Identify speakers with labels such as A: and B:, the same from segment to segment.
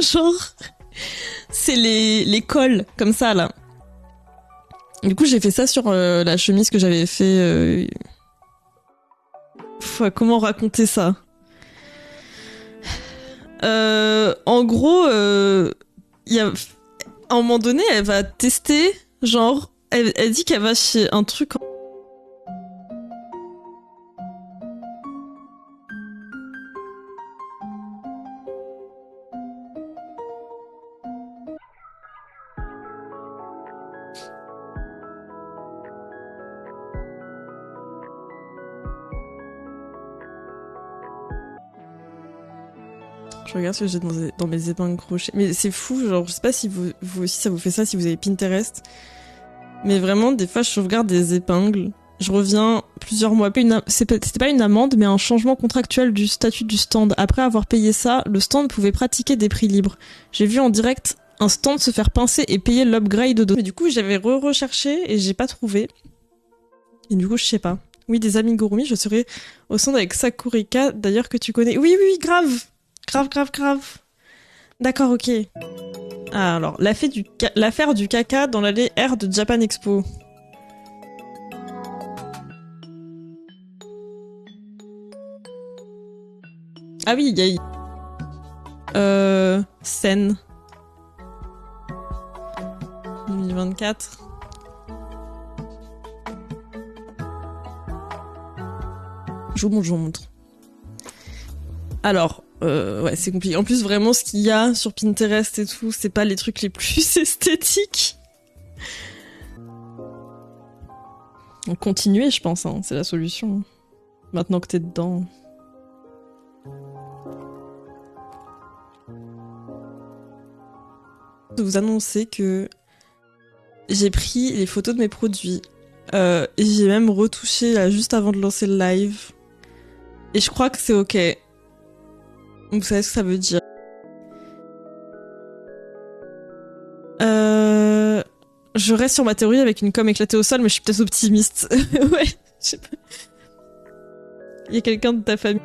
A: genre, c'est les cols, comme ça, là. Du coup, j'ai fait ça sur la chemise que j'avais fait... comment raconter ça? En gros, y a... à un moment donné, elle va tester, genre, elle dit qu'elle va chez un truc... Je regarde ce que j'ai dans mes épingles crochet. Mais c'est fou, genre, je sais pas si vous aussi ça vous fait ça, si vous avez Pinterest. Mais vraiment, des fois, je sauvegarde des épingles. Je reviens plusieurs mois. C'était pas une amende, mais un changement contractuel du statut du stand. Après avoir payé ça, le stand pouvait pratiquer des prix libres. J'ai vu en direct un stand se faire pincer et payer l'upgrade de... Mais du coup, j'avais recherché et j'ai pas trouvé. Et du coup, je sais pas. Oui, des amigurumi, je serais au stand avec Sakurika, d'ailleurs que tu connais. Oui, grave. Grave. D'accord, ok. Ah, alors, l'affaire du caca dans l'allée R de Japan Expo. Ah oui, il y a... scène. 2024. Je vous montre. Alors... ouais, c'est compliqué. En plus, vraiment, ce qu'il y a sur Pinterest et tout, c'est pas les trucs les plus esthétiques. Donc, continuer, je pense, hein, c'est la solution. Maintenant que t'es dedans. Je vous annoncer que j'ai pris les photos de mes produits. Et j'ai même retouché là, juste avant de lancer le live. Et je crois que c'est ok. Vous savez ce que ça veut dire. Je reste sur ma théorie avec une com éclatée au sol, mais je suis peut-être optimiste. Ouais, je sais pas. Il y a quelqu'un de ta famille.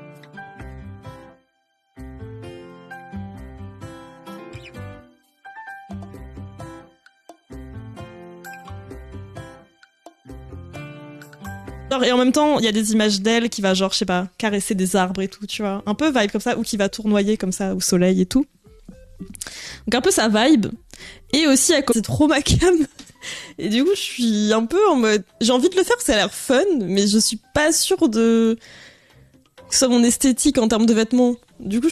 A: Et en même temps, il y a des images d'elle qui va genre, je sais pas, caresser des arbres et tout, tu vois. Un peu vibe comme ça, ou qui va tournoyer comme ça au soleil et tout. Donc un peu sa vibe. Et aussi, c'est trop ma cam. Et du coup, je suis un peu en mode... J'ai envie de le faire, ça a l'air fun, mais je suis pas sûre de... que ce soit mon esthétique en termes de vêtements. Du coup,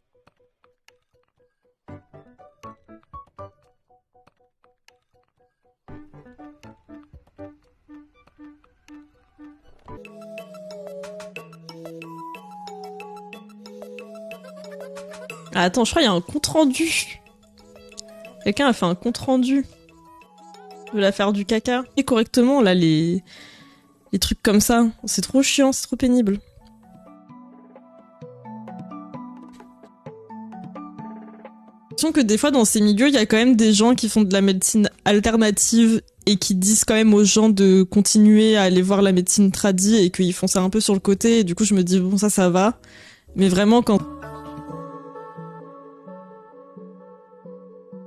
A: Ah, attends, je crois qu'il y a un compte-rendu. Quelqu'un a fait un compte-rendu de l'affaire du caca. Et correctement, là, les trucs comme ça. C'est trop chiant, c'est trop pénible. J'ai l'impression que des fois, dans ces milieux, il y a quand même des gens qui font de la médecine alternative et qui disent quand même aux gens de continuer à aller voir la médecine tradie et qu'ils font ça un peu sur le côté. Et du coup, je me dis, bon, ça va. Mais vraiment, quand...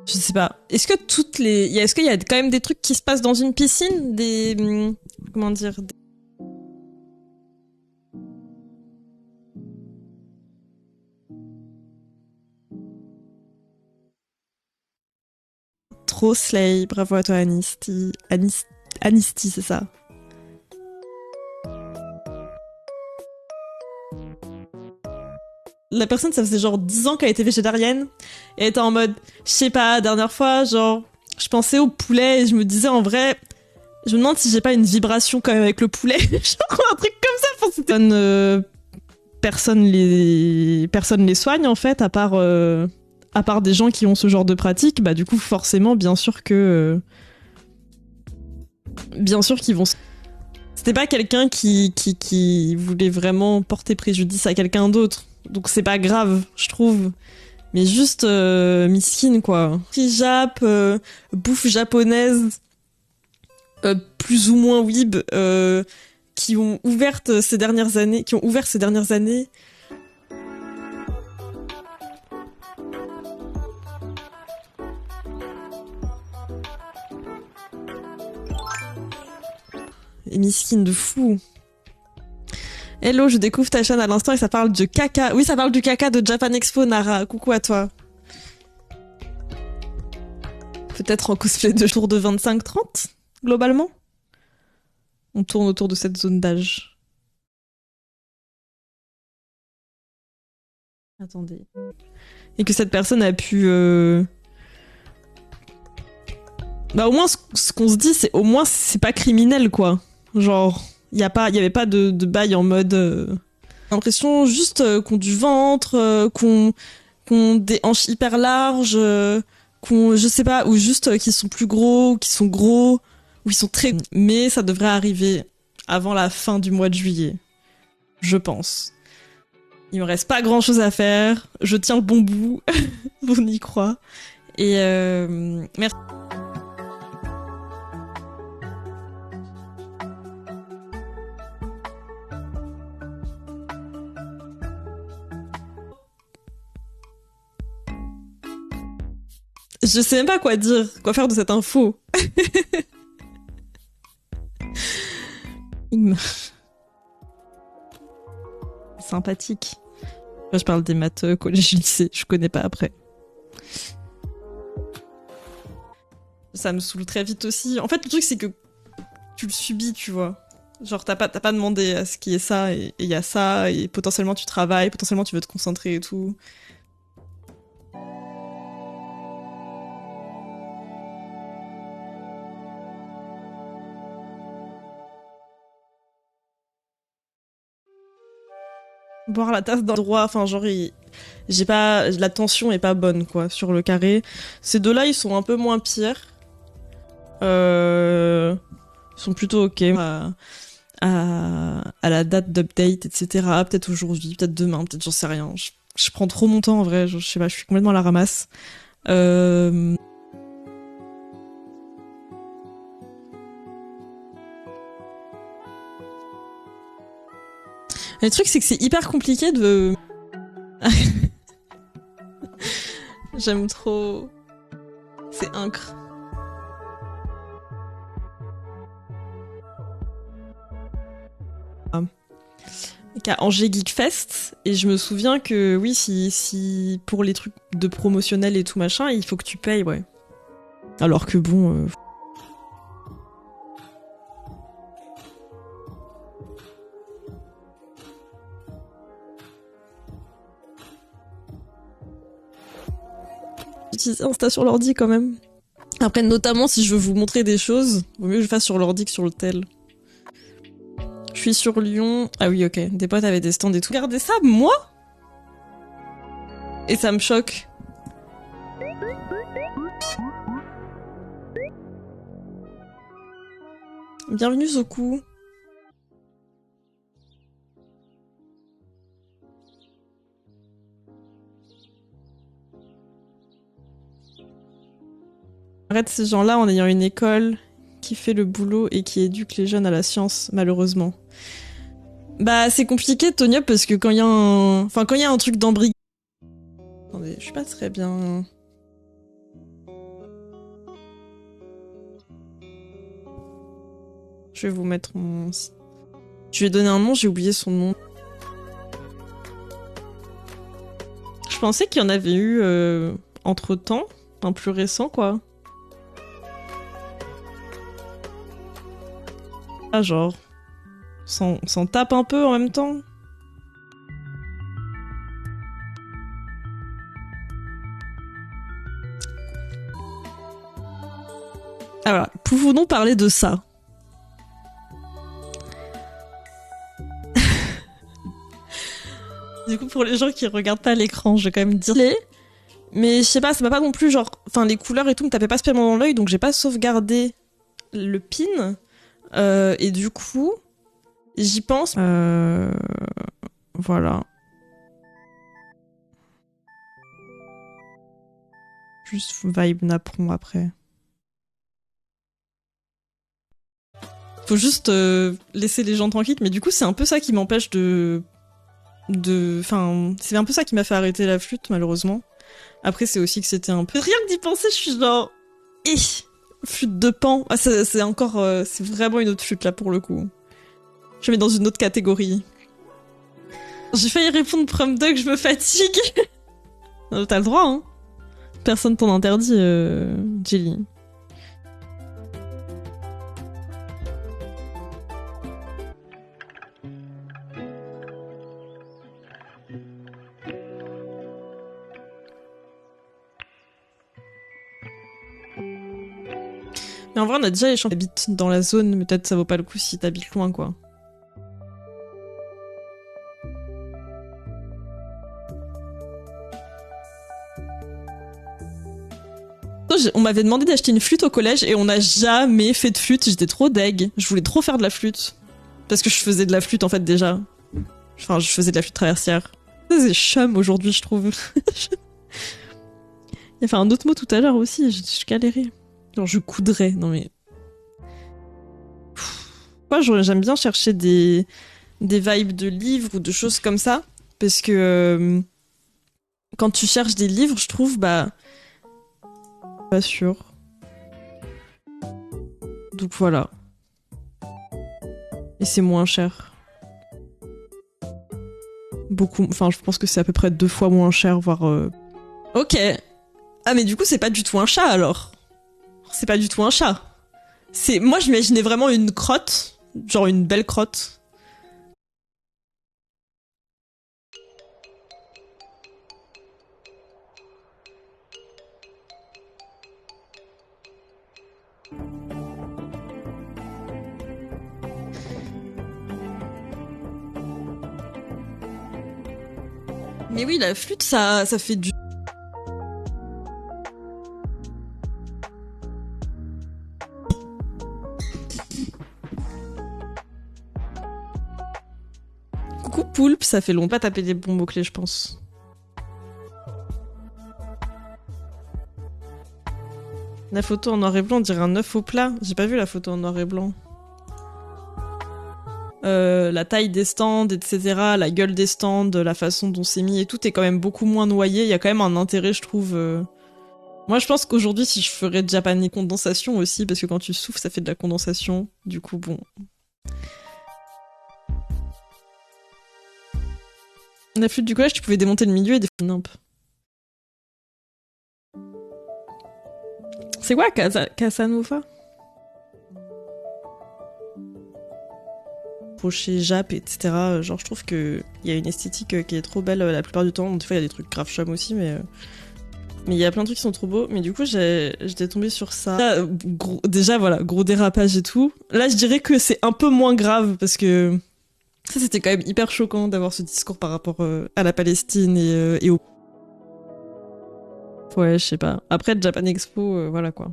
A: Je sais pas. Est-ce que est-ce qu'il y a quand même des trucs qui se passent dans une piscine? Comment dire? Trop slay. Bravo à toi, Anisty. Anisty, c'est ça. La personne, ça faisait genre 10 ans qu'elle était végétarienne. Et elle était en mode, je sais pas, dernière fois, genre, je pensais au poulet et je me disais en vrai, je me demande si j'ai pas une vibration quand même avec le poulet. Genre un truc comme ça. Enfin, personne les soigne en fait, à part des gens qui ont ce genre de pratique. Bah du coup, forcément, bien sûr qu'ils vont... C'était pas quelqu'un qui voulait vraiment porter préjudice à quelqu'un d'autre. Donc c'est pas grave, je trouve. Mais juste miskine, quoi. Hijab, bouffe japonaise, plus ou moins weeb, qui ont ouvert ces dernières années. miskin de fou. Hello, je découvre ta chaîne à l'instant et ça parle de caca. Oui, ça parle du caca de Japan Expo, Nara. Coucou à toi. Peut-être en cosplay de tour de 25-30, globalement. On tourne autour de cette zone d'âge. Attendez. Et que cette personne a pu... Bah au moins, ce qu'on se dit, c'est au moins c'est pas criminel, quoi. Genre... Il y avait pas de bail en mode... L'impression juste qu'on du ventre, qu'on des hanches hyper larges, qu'on... Je sais pas, ou juste qu'ils sont plus gros, ou qu'ils sont gros, ou ils sont très... Mais ça devrait arriver avant la fin du mois de juillet. Je pense. Il me reste pas grand chose à faire. Je tiens le bon bout. On y croit. Et merci. Je sais même pas quoi dire, quoi faire de cette info. Sympathique. Moi, je parle des maths collège lycée, je connais pas après. Ça me saoule très vite aussi. En fait, le truc c'est que tu le subis, tu vois. Genre t'as pas demandé à ce qu'il y ait ça et il y a ça et potentiellement tu travailles, potentiellement tu veux te concentrer et tout. Boire la tasse d'un droit, enfin genre j'ai pas, la tension est pas bonne quoi sur le carré. Ces deux-là ils sont un peu moins pires. Ils sont plutôt ok à la date d'update etc. Peut-être aujourd'hui, peut-être demain, peut-être j'en sais rien. Je prends trop mon temps en vrai, je sais pas, je suis complètement à la ramasse. Le truc, c'est que c'est hyper compliqué de... J'aime trop... C'est incre. À Angers Geek Fest, et je me souviens que, oui, si pour les trucs de promotionnel et tout machin, il faut que tu payes, ouais. Alors que bon... Utiliser Insta sur l'ordi quand même. Après, notamment si je veux vous montrer des choses, vaut mieux que je fasse sur l'ordi que sur le tel. Je suis sur Lyon. Ah oui, ok. Des potes avaient des stands et tout. Regardez ça, moi? Et ça me choque. Bienvenue Zoku. Arrête ces gens-là en ayant une école qui fait le boulot et qui éduque les jeunes à la science, malheureusement. Bah, c'est compliqué, Tonya, parce que quand il y a un... Enfin, quand il y a un truc d'embrigadage... Attendez, je suis pas très bien... Je vais vous mettre mon... Je lui ai donné un nom, j'ai oublié son nom. Je pensais qu'il y en avait eu entre-temps, un plus récent, quoi. Ah, genre... S'en tape un peu en même temps. Ah voilà, pouvons-nous parler de ça? Du coup, pour les gens qui regardent pas l'écran, je vais quand même dire les... Mais je sais pas, ça m'a pas non plus genre... Enfin, les couleurs et tout me tapaient pas spécialement dans l'œil, donc j'ai pas sauvegardé le pin. Et du coup, j'y pense. Voilà. Juste vibe napperon après. Faut juste laisser les gens tranquilles, mais du coup, c'est un peu ça qui m'empêche Enfin, c'est un peu ça qui m'a fait arrêter la flûte, malheureusement. Après, c'est aussi que c'était un peu... Rien que d'y penser, je suis genre... Flûte de Pan. Ah, c'est encore... c'est vraiment une autre flûte, là, pour le coup. Je mets dans une autre catégorie. J'ai failli répondre Prom Dog, je me fatigue. T'as le droit, hein. Personne t'en interdit, Jelly. Mais en vrai, on a déjà les gens qui habitent dans la zone, mais peut-être ça vaut pas le coup si t'habites loin, quoi. On m'avait demandé d'acheter une flûte au collège et on n'a jamais fait de flûte. J'étais trop deg. Je voulais trop faire de la flûte. Parce que je faisais de la flûte, en fait, déjà. Enfin, je faisais de la flûte traversière. C'est chum aujourd'hui, je trouve. Il a fait un autre mot tout à l'heure aussi, je galérais. Genre, je coudrais. Non mais... Moi, j'aime bien chercher des vibes de livres ou de choses comme ça. Parce que quand tu cherches des livres, je trouve, bah... Pas sûr. Donc voilà. Et c'est moins cher. Beaucoup... Enfin, je pense que c'est à peu près 2 fois moins cher, voire... Ok. Ah mais du coup, c'est pas du tout un chat, alors. C'est pas du tout un chat. Moi, j'imaginais vraiment une crotte. Genre une belle crotte. Mais oui, la flûte, ça fait du... Coucou Poulpe, ça fait longtemps pas taper des bons mots-clés, je pense. La photo en noir et blanc, on dirait un œuf au plat. J'ai pas vu la photo en noir et blanc. La taille des stands, etc., la gueule des stands, la façon dont c'est mis et tout est quand même beaucoup moins noyé. Il y a quand même un intérêt, je trouve. Moi, je pense qu'aujourd'hui, si je ferais Japanese condensation aussi, parce que quand tu souffles, ça fait de la condensation. Du coup, bon. La flûte du collège, tu pouvais démonter le milieu et des nimp. C'est quoi Casanova? Crochet, Jap, etc. Genre, je trouve qu'il y a une esthétique qui est trop belle la plupart du temps. Des fois, il y a des trucs grave chum aussi, mais il y a plein de trucs qui sont trop beaux. Mais du coup, j'étais tombée sur ça. Là, déjà, voilà, gros dérapage et tout. Là, je dirais que c'est un peu moins grave parce que ça, c'était quand même hyper choquant d'avoir ce discours par rapport à la Palestine et au... Ouais, je sais pas. Après, Japan Expo, voilà quoi.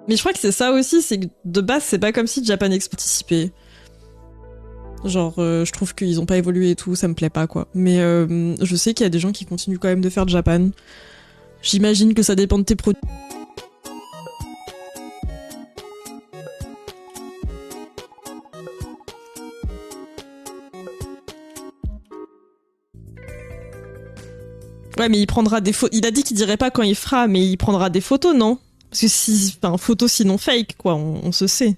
A: Mais je crois que c'est ça aussi, c'est que de base, c'est pas comme si Japan Expo participait. Genre, je trouve qu'ils ont pas évolué et tout, ça me plaît pas, quoi. Mais je sais qu'il y a des gens qui continuent quand même de faire Japan. J'imagine que ça dépend de tes produits. Ouais, mais il prendra des photos. Il a dit qu'il dirait pas quand il fera, mais il prendra des photos, non? Parce que si... Enfin, photos sinon fake, quoi, on se sait.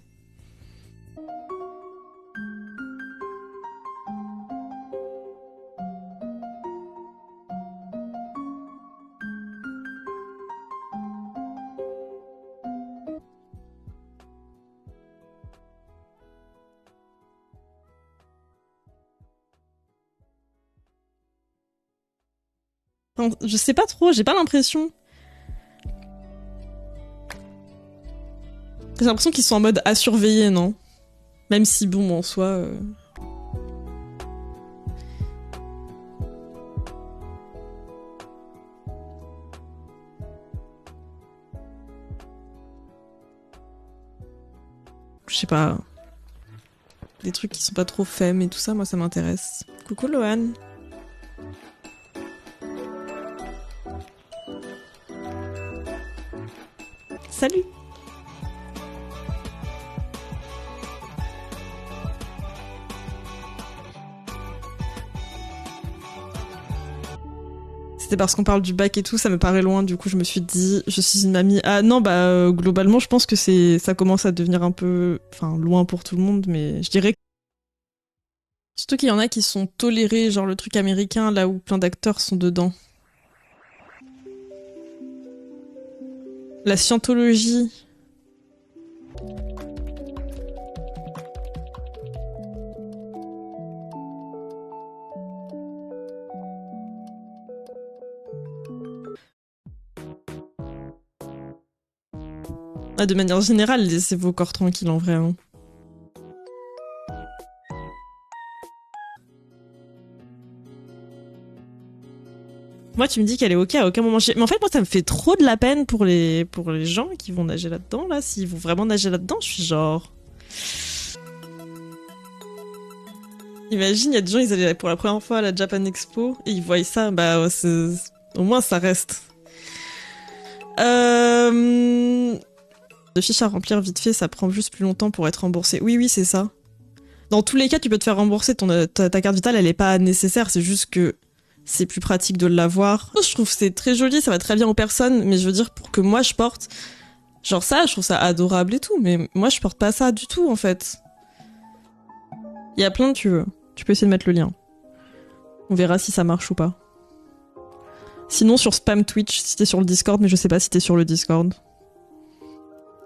A: Enfin, je sais pas trop, j'ai pas l'impression. J'ai l'impression qu'ils sont en mode à surveiller, non? Même si, bon, en soi... Je sais pas... Des trucs qui sont pas trop femme et tout ça, moi ça m'intéresse. Coucou Lohan. Salut. c'était parce qu'on parle du bac et tout, ça me paraît loin, du coup je me suis dit, je suis une mamie. Ah non, bah globalement je pense que ça commence à devenir un peu, enfin loin pour tout le monde, mais je dirais. Surtout qu'il y en a qui sont tolérés, genre le truc américain, là où plein d'acteurs sont dedans. La scientologie. Ah, de manière générale, laissez vos corps tranquilles en vrai. Hein. Moi, tu me dis qu'elle est ok à aucun moment. Mais en fait, moi, ça me fait trop de la peine pour les gens qui vont nager là-dedans, là. S'ils vont vraiment nager là-dedans, je suis genre. Imagine, il y a des gens, ils allaient pour la première fois à la Japan Expo et ils voient ça, bah, au moins ça reste. De fiches à remplir vite fait, ça prend juste plus longtemps pour être remboursé. Oui, c'est ça. Dans tous les cas, tu peux te faire rembourser. Ta carte vitale, elle est pas nécessaire, c'est juste que c'est plus pratique de l'avoir. Je trouve que c'est très joli, ça va très bien aux personnes, mais je veux dire, pour que moi je porte, genre ça, je trouve ça adorable et tout, mais moi je porte pas ça du tout en fait. Il y a plein de tu peux essayer de mettre le lien. On verra si ça marche ou pas. Sinon sur Spam Twitch, si t'es sur le Discord, mais je sais pas si t'es sur le Discord.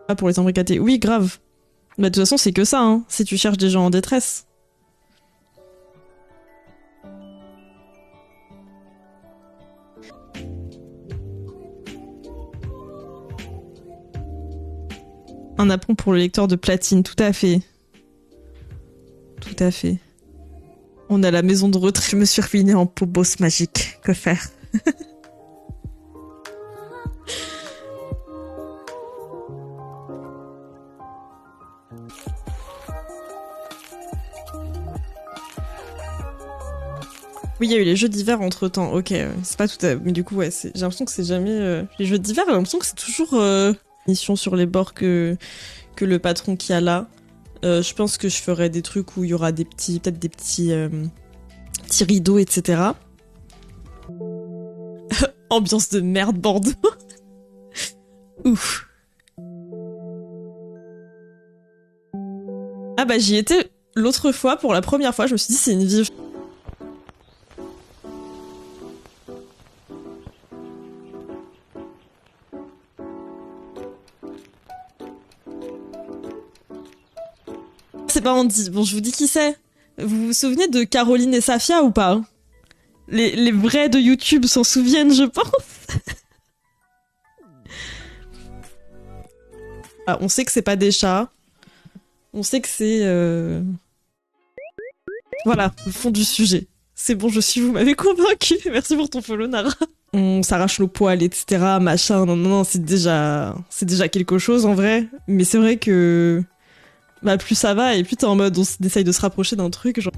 A: Ah, pour les embricater. Oui, grave. Bah, de toute façon, c'est que ça, hein, si tu cherches des gens en détresse. Un aplomb pour le lecteur de platine, tout à fait. Tout à fait. On a la maison de retraite. Je me suis ruinée en peau boss magique. Que faire? Oui, il y a eu les jeux d'hiver entre temps. Ok, c'est pas tout à... Mais du coup, ouais, j'ai l'impression que c'est jamais... Les jeux d'hiver, j'ai l'impression que c'est toujours... Mission sur les bords que le patron qui a là. Je pense que je ferai des trucs où il y aura des petits... Peut-être des petits rideaux, etc. Ambiance de merde, Bordeaux. Ouf. Ah bah j'y étais l'autre fois, pour la première fois, je me suis dit c'est une vie... C'est pas Andy. Bon, je vous dis qui c'est. Vous vous souvenez de Caroline et Safia ou pas? Les vrais de YouTube s'en souviennent, je pense. Ah, on sait que c'est pas des chats. On sait que c'est... Voilà, le fond du sujet. C'est bon, vous m'avez convaincu. Merci pour ton follow, Nara. On s'arrache le poil, etc. Machin. Non, c'est déjà quelque chose en vrai. Mais c'est vrai que... Bah plus ça va et plus t'es en mode on essaye de se rapprocher d'un truc genre...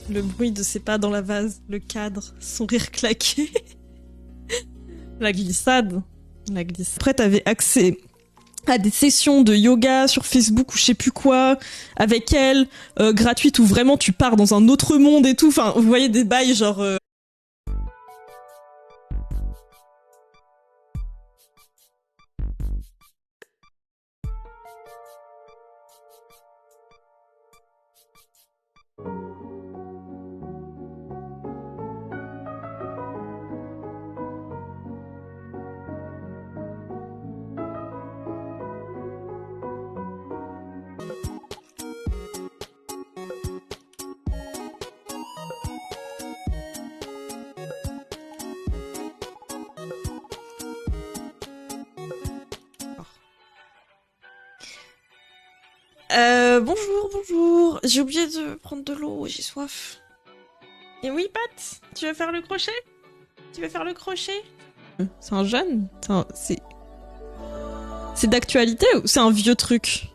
A: Le bruit de ses pas dans la vase, le cadre, son rire claqué. La glissade. Après t'avais accès à des sessions de yoga sur Facebook ou je sais plus quoi, avec elle, gratuites où vraiment tu pars dans un autre monde et tout. Enfin, vous voyez des bails genre... Bonjour. J'ai oublié de prendre de l'eau, j'ai soif. Et oui, Pat, tu veux faire le crochet? C'est un jeune? C'est d'actualité ou c'est un vieux truc?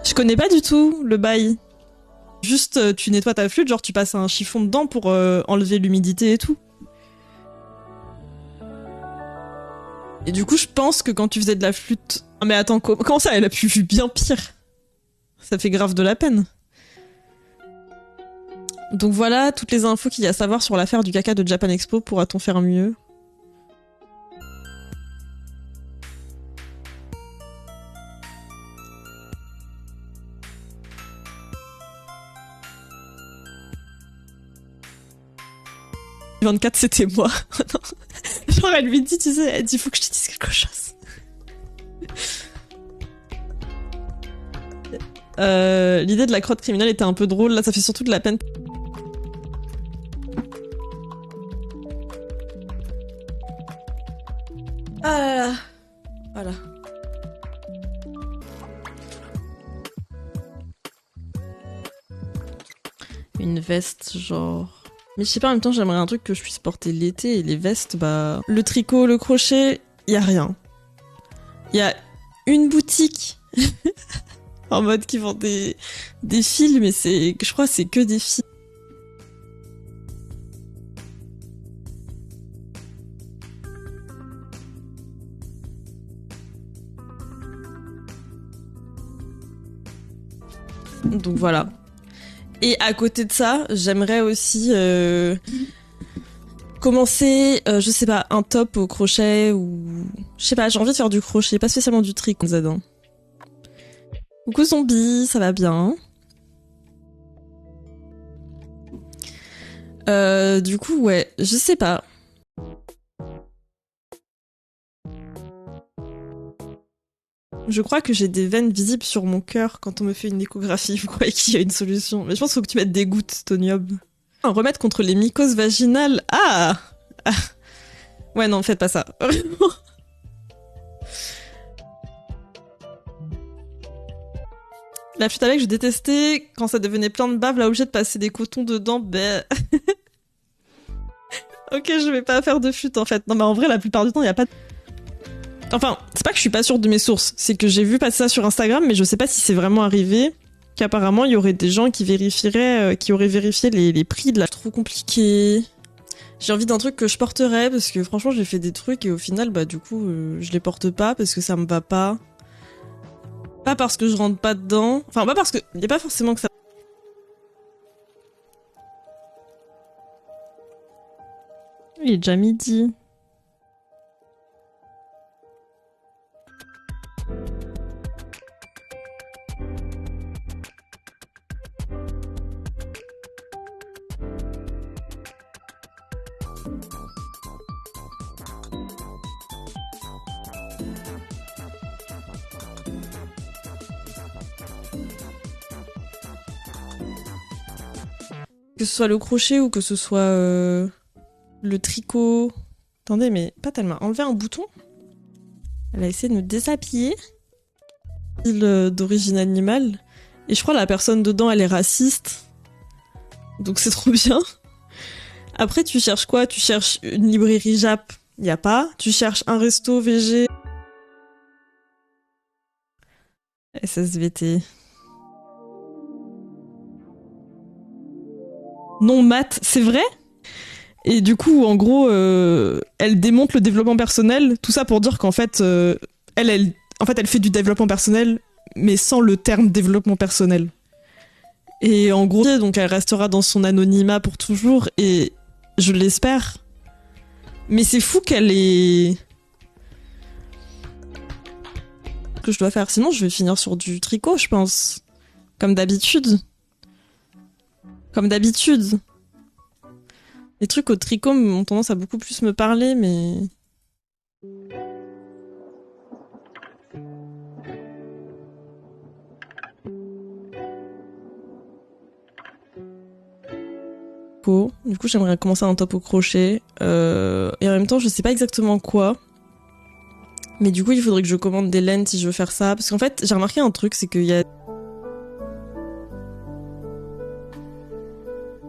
A: Je connais pas du tout le bail. Juste, tu nettoies ta flûte, genre tu passes un chiffon dedans pour enlever l'humidité et tout. Et du coup, je pense que quand tu faisais de la flûte... Ah mais attends, comment ça, elle a pu vu bien pire? Ça fait grave de la peine. Donc voilà toutes les infos qu'il y a à savoir sur l'affaire du caca de Japan Expo. Pourra-t-on faire mieux? « 24, c'était moi. » Genre, elle lui dit, tu sais, elle dit, faut que je te dise quelque chose. L'idée de la crotte criminelle était un peu drôle. Là, ça fait surtout de la peine. Ah là là. Voilà. Une veste, genre... Mais je sais pas, en même temps, j'aimerais un truc que je puisse porter l'été, et les vestes, bah... Le tricot, le crochet, y a rien. Y a une boutique en mode qui vend des fils, mais je crois que c'est que des fils. Donc voilà. Et à côté de ça, j'aimerais aussi commencer, je sais pas, un top au crochet ou... Je sais pas, j'ai envie de faire du crochet, pas spécialement du tricot. Coucou zombie, ça va bien? Du coup, ouais, je sais pas. Je crois que j'ai des veines visibles sur mon cœur quand on me fait une échographie. Vous croyez qu'il y a une solution? Mais je pense qu'il faut que tu mettes des gouttes, Tonium. Un remède contre les mycoses vaginales. Ah, ah. Ouais, non, faites pas ça. La flûte avec, je détestais quand ça devenait plein de bave, là, obligé de passer des cotons dedans. Ben... Ok, je vais pas faire de flûte, en fait. Non, mais en vrai, la plupart du temps, il y a pas de... Enfin, c'est pas que je suis pas sûre de mes sources, c'est que j'ai vu passer ça sur Instagram, mais je sais pas si c'est vraiment arrivé, qu'apparemment il y aurait des gens qui vérifieraient, qui auraient vérifié les prix de la... Trop compliqué. J'ai envie d'un truc que je porterais, parce que franchement j'ai fait des trucs et au final, bah du coup, je les porte pas parce que ça me va pas. Pas parce que je rentre pas dedans, enfin pas parce que... Y a pas forcément que ça... Il est déjà midi. Que ce soit le crochet ou que ce soit le tricot. Attendez, mais Pat, elle m'a enlevé un bouton. Elle a essayé de me déshabiller. D'origine animale. Et je crois la personne dedans, elle est raciste. Donc c'est trop bien. Après, tu cherches quoi? Tu cherches une librairie Jap? Y a pas. Tu cherches un resto VG? SSVT. Non, maths, c'est vrai? Et du coup, en gros, elle démonte le développement personnel. Tout ça pour dire qu'en fait, elle fait du développement personnel, mais sans le terme développement personnel. Et en gros, donc elle restera dans son anonymat pour toujours, et je l'espère. Mais c'est fou qu'elle ait... que je dois faire. Sinon, je vais finir sur du tricot, je pense. Comme d'habitude. Comme d'habitude. Les trucs au tricot ont tendance à beaucoup plus me parler, mais... Du coup, j'aimerais commencer un top au crochet. Et en même temps, je sais pas exactement quoi. Mais du coup, il faudrait que je commande des laines si je veux faire ça. Parce qu'en fait, j'ai remarqué un truc, c'est qu'il y a...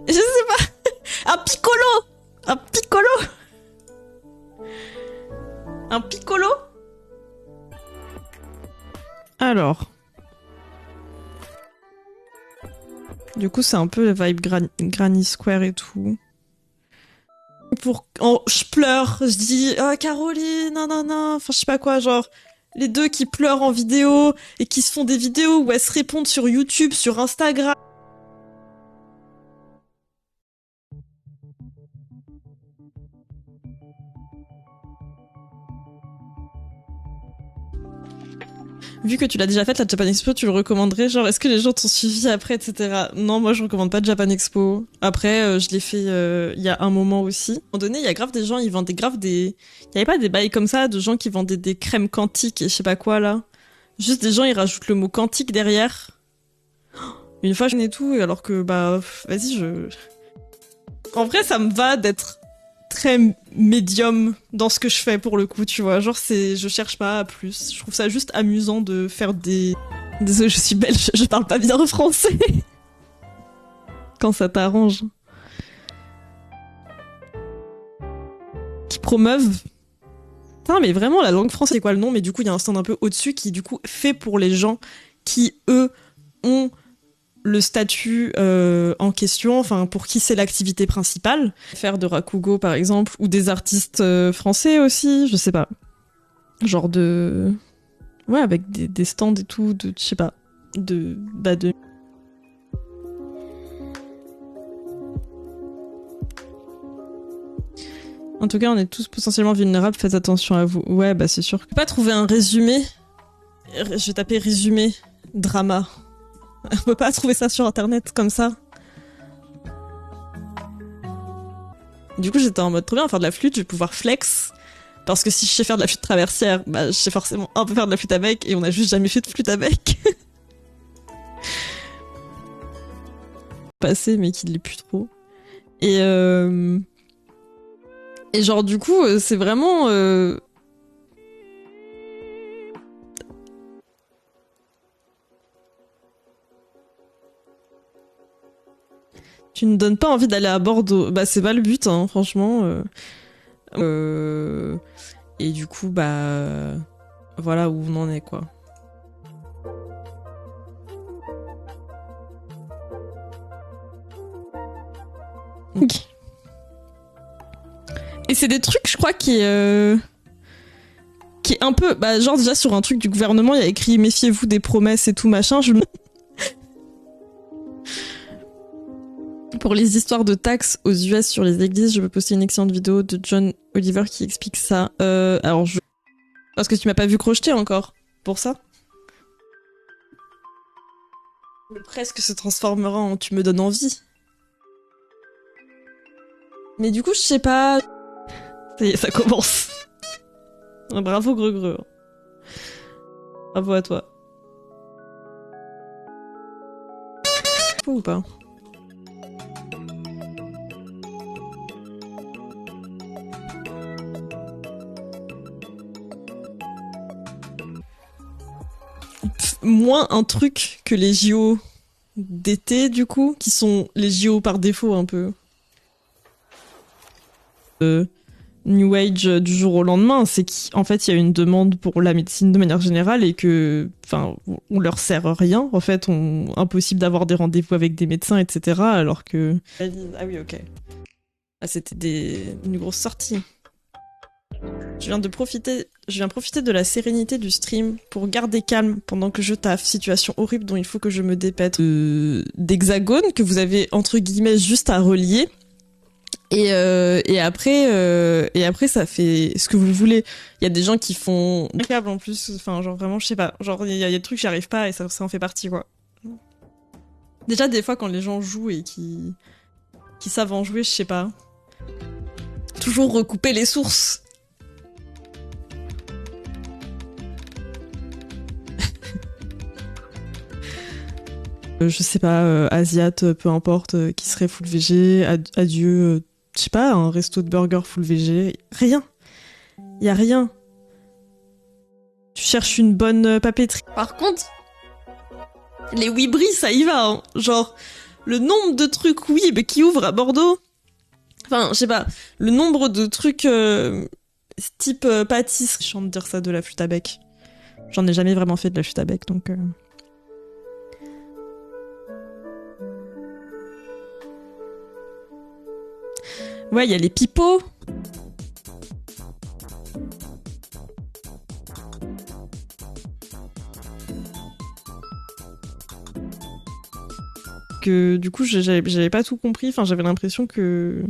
A: Je sais pas. Un piccolo. Un piccolo. Un piccolo. Alors. Du coup, c'est un peu le vibe Granny Square et tout. Oh, je pleure, je dis oh, Caroline, non, non, non, enfin je sais pas quoi, genre Les deux qui pleurent en vidéo et qui se font des vidéos où elles se répondent sur YouTube, sur Instagram. Vu que tu l'as déjà faite, la Japan Expo, tu le recommanderais? Genre, est-ce que les gens t'ont suivi après, etc. Non, moi, je recommande pas Japan Expo. Après, je l'ai fait il y a un moment aussi. À un moment donné, il y a grave des gens, ils vendaient grave des... Il y avait pas des bails comme ça, de gens qui vendaient des crèmes quantiques et je sais pas quoi, là. Juste des gens, ils rajoutent le mot quantique derrière. Une fois, je n'ai tout, alors que, bah, vas-y, En vrai, ça me va d'être très médium dans ce que je fais pour le coup, tu vois. Genre, je cherche pas à plus. Je trouve ça juste amusant de faire des... Désolée, je suis belge, je parle pas bien français. Quand ça t'arrange. Qui promeuvent. Putain, mais vraiment, la langue française, c'est quoi le nom? Mais du coup, il y a un stand un peu au-dessus qui, du coup, fait pour les gens qui, eux, ont le statut en question, enfin pour qui c'est l'activité principale. Faire de Rakugo par exemple, ou des artistes français aussi, je sais pas. Genre de... Ouais, avec des stands et tout, de... Je sais pas. De... Bah de... En tout cas, on est tous potentiellement vulnérables, faites attention à vous. Ouais, bah c'est sûr. Je peux pas trouver un résumé. Je vais taper résumé, drama. On peut pas trouver ça sur internet comme ça. Du coup, j'étais en mode trop bien, faire de la flûte, je vais pouvoir flex. Parce que si je sais faire de la flûte traversière, bah je sais forcément un peu faire de la flûte à bec et on a juste jamais fait de flûte à bec. Passé, mais qui l'est plus trop. Et genre du coup, c'est vraiment... Tu ne donnes pas envie d'aller à Bordeaux. Bah c'est pas le but, hein, franchement. Et du coup, bah... Voilà où on en est, quoi. Ok. Et c'est des trucs, je crois, qui est un peu... Bah genre déjà sur un truc du gouvernement, il y a écrit « Méfiez-vous des promesses et tout machin ». Pour les histoires de taxes aux US sur les églises, je peux poster une excellente vidéo de John Oliver qui explique ça. Alors je... Parce que tu m'as pas vu crocheter encore, pour ça. Le presque se transformera en tu me donnes envie. Mais du coup, je sais pas... Ça y est, ça commence. Bravo Greux. Bravo à toi. Faut ou pas? Moins un truc que les JO d'été, du coup, qui sont les JO par défaut, un peu. New Age du jour au lendemain, c'est qu'en fait, il y a une demande pour la médecine de manière générale et que, enfin, on leur sert rien. En fait, impossible d'avoir des rendez-vous avec des médecins, etc. Alors que... Ah oui, ok. Ah, c'était une grosse sortie. Je viens profiter de la sérénité du stream pour garder calme pendant que je taffe. Situation horrible dont il faut que je me dépète. D'hexagones que vous avez entre guillemets juste à relier. Et après ça fait ce que vous voulez. Il y a des gens qui font des câbles en plus. Enfin genre vraiment je sais pas. Genre il y a des trucs j'y arrive pas et ça en fait partie quoi. Déjà des fois quand les gens jouent et qui savent en jouer je sais pas. Toujours recouper les sources. Je sais pas, asiate, peu importe, qui serait full VG, adieu, je sais pas, un resto de burger full VG, rien. Y a rien. Tu cherches une bonne papeterie. Par contre, les Wibri, ça y va, hein. Genre, le nombre de trucs Wib qui ouvrent à Bordeaux, enfin, je sais pas, le nombre de trucs type pâtisserie. Je chante de dire ça de la flûte à bec. J'en ai jamais vraiment fait de la flûte à bec, donc... Ouais, il y a les pipeaux. que du coup, j'avais pas tout compris. Enfin, j'avais l'impression que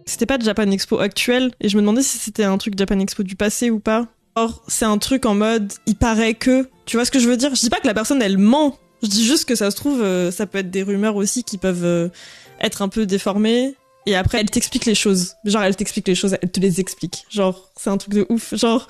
A: c'était pas de Japan Expo actuel, et je me demandais si c'était un truc Japan Expo du passé ou pas. Or, c'est un truc en mode, il paraît que... Tu vois ce que je veux dire? Je dis pas que la personne, elle ment. Je dis juste que ça se trouve, ça peut être des rumeurs aussi qui peuvent être un peu déformées. Et après, elle t'explique les choses. Genre, elle t'explique les choses, elle te les explique. Genre, c'est un truc de ouf. Genre,